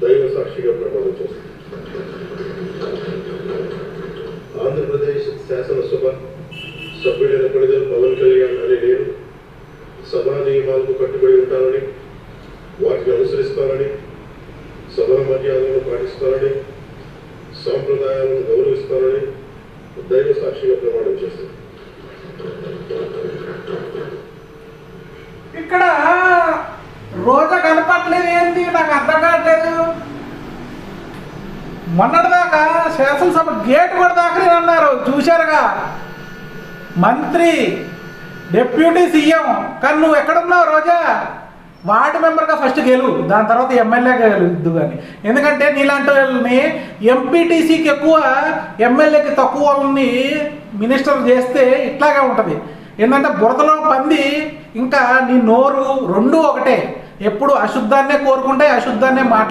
దైవ సాక్షిగా ప్రమాణం చేస్తాను. ఆంధ్రప్రదేశ్ శాసనసభ సభ్యుడైన కొణిదెల పవన్ కళ్యాణ్ అనే నేను సభా నియమాలకు కట్టుబడి ఉంటానని, వాటిని అనుసరిస్తానని, సభా మర్యాదలను పాటిస్తానని, సాంప్రదాయాలను గౌరవిస్తానని దైవ సాక్షిగా ప్రమాణం చేస్తాను. ఇక్కడ రోజా కనపట్లేదు, ఏంటి నాకు అర్థం కావట్లేదు. మొన్నటిదాకా శాసనసభ గేట్ కూడా దాకా అన్నారు, చూశారుగా. మంత్రి, డిప్యూటీ సీఎం, కానీ నువ్వు ఎక్కడున్నావు రోజా? వార్డు మెంబర్గా ఫస్ట్ గెలువు, దాని తర్వాత ఎమ్మెల్యేగా గెలుద్దు. కానీ ఎందుకంటే నీలాంటి వాళ్ళని ఎంపీటీసీకి ఎక్కువ, ఎమ్మెల్యేకి తక్కువ వాళ్ళని మినిస్టర్ చేస్తే ఇట్లాగే ఉంటుంది. ఏంటంటే బురదలో పంది ఇంకా నీ నోరు రెండూ ఒకటే. ఎప్పుడు అశుద్ధాన్నే కోరుకుంటే అశుద్ధాన్నే మాట్లాడ